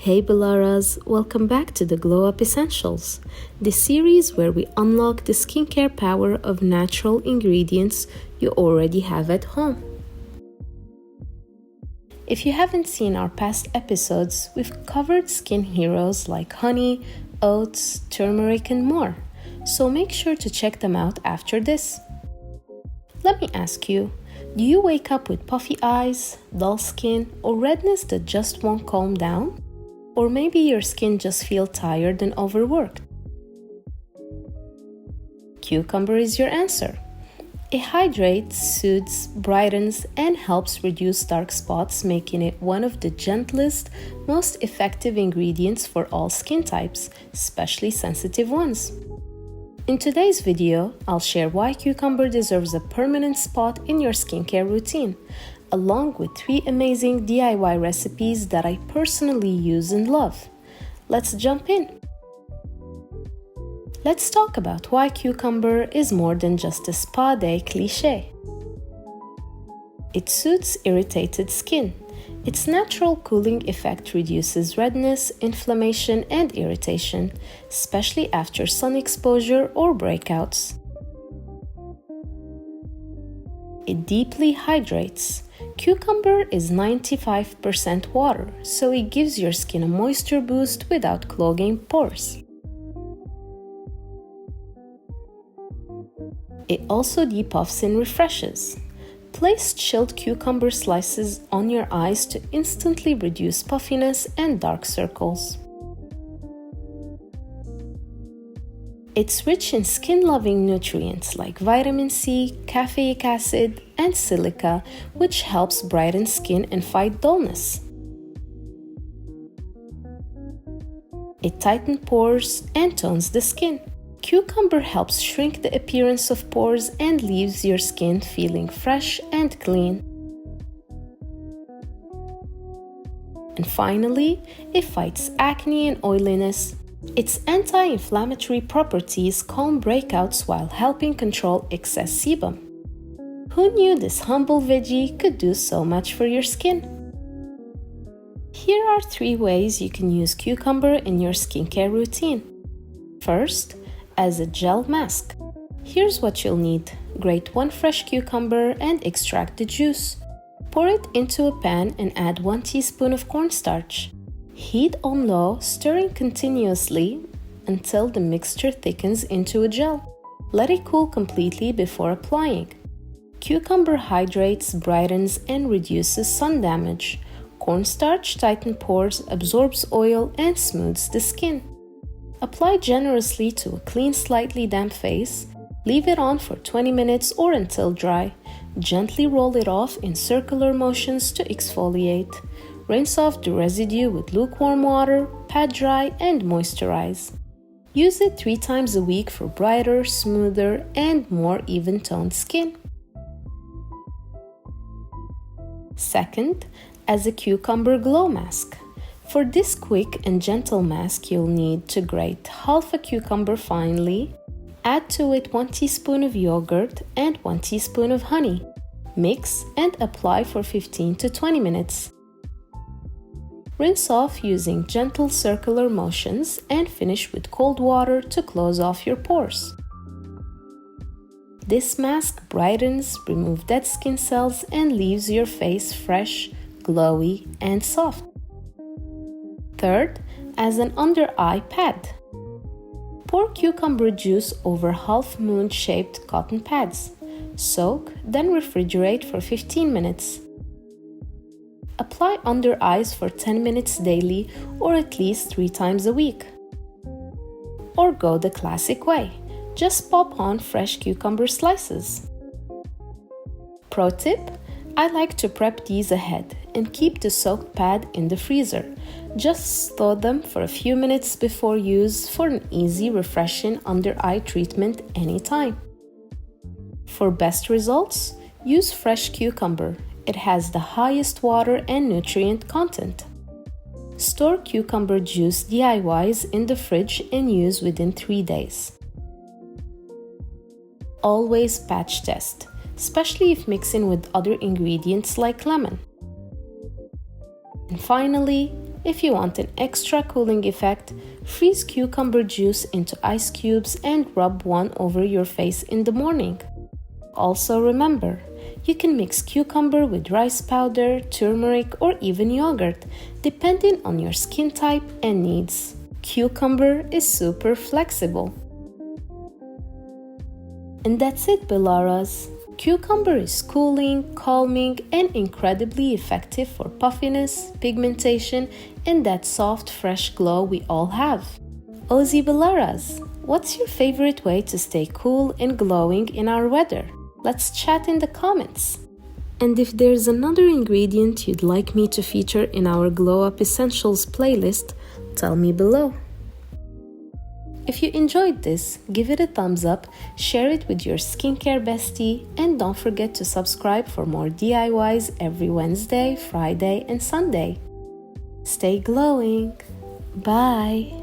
Hey Bellaras, welcome back to the Glow Up Essentials, the series where we unlock the skincare power of natural ingredients you already have at home. If you haven't seen our past episodes, we've covered skin heroes like honey, oats, turmeric, and more, so make sure to check them out after this. Let me ask you, do you wake up with puffy eyes, dull skin, or redness that just won't calm down? Or maybe your skin just feels tired and overworked. Cucumber is your answer. It hydrates, soothes, brightens, and helps reduce dark spots, making it one of the gentlest, most effective ingredients for all skin types, especially sensitive ones. In today's video, I'll share why cucumber deserves a permanent spot in your skincare routine, along with 3 amazing DIY recipes that I personally use and love. Let's jump in. Let's talk about why cucumber is more than just a spa day cliché. It soothes irritated skin. Its natural cooling effect reduces redness, inflammation, and irritation, especially after sun exposure or breakouts. It deeply hydrates. Cucumber is 95% water, so it gives your skin a moisture boost without clogging pores. It also depuffs and refreshes. Place chilled cucumber slices on your eyes to instantly reduce puffiness and dark circles. It's rich in skin-loving nutrients like vitamin C, caffeic acid, and silica, which helps brighten skin and fight dullness. It tightens pores and tones the skin. Cucumber helps shrink the appearance of pores and leaves your skin feeling fresh and clean. And finally, it fights acne and oiliness. Its anti-inflammatory properties calm breakouts while helping control excess sebum. Who knew this humble veggie could do so much for your skin? Here are 3 ways you can use cucumber in your skincare routine. First, as a gel mask. Here's what you'll need. Grate 1 fresh cucumber and extract the juice. Pour it into a pan and add 1 teaspoon of cornstarch. Heat on low, stirring continuously until the mixture thickens into a gel. Let it cool completely before applying. Cucumber hydrates, brightens, and reduces sun damage. Cornstarch tightens pores, absorbs oil, and smooths the skin. Apply generously to a clean, slightly damp face. Leave it on for 20 minutes or until dry. Gently roll it off in circular motions to exfoliate. Rinse off the residue with lukewarm water, pat dry, and moisturize. Use it 3 times a week for brighter, smoother, and more even-toned skin. Second, as a cucumber glow mask. For this quick and gentle mask, you'll need to grate half a cucumber finely, add to it 1 teaspoon of yogurt and 1 teaspoon of honey. Mix and apply for 15 to 20 minutes. Rinse off using gentle circular motions and finish with cold water to close off your pores. This mask brightens, removes dead skin cells, and leaves your face fresh, glowy, and soft. Third, as an under-eye pad. Pour cucumber juice over half-moon-shaped cotton pads. Soak, then refrigerate for 15 minutes. Apply under eyes for 10 minutes daily or at least 3 times a week. Or go the classic way. Just pop on fresh cucumber slices. Pro tip: I like to prep these ahead and keep the soaked pad in the freezer. Just thaw them for a few minutes before use for an easy, refreshing under-eye treatment anytime. For best results, use fresh cucumber. It has the highest water and nutrient content. Store cucumber juice DIYs in the fridge and use within 3 days. Always patch test, especially if mixing with other ingredients like lemon. And finally, If you want an extra cooling effect, freeze cucumber juice into ice cubes and rub one over your face in the morning. Also remember, you can mix cucumber with rice powder, turmeric, or even yogurt, depending on your skin type and needs. Cucumber is super flexible. And that's it, Bellaras. Cucumber is cooling, calming, and incredibly effective for puffiness, pigmentation, and that soft, fresh glow we all have. Ozzy Bellaras, what's your favorite way to stay cool and glowing in our weather? Let's chat in the comments. And if there's another ingredient you'd like me to feature in our Glow Up Essentials playlist, tell me below. If you enjoyed this, give it a thumbs up, share it with your skincare bestie, and don't forget to subscribe for more DIYs every Wednesday, Friday, and Sunday. Stay glowing. Bye.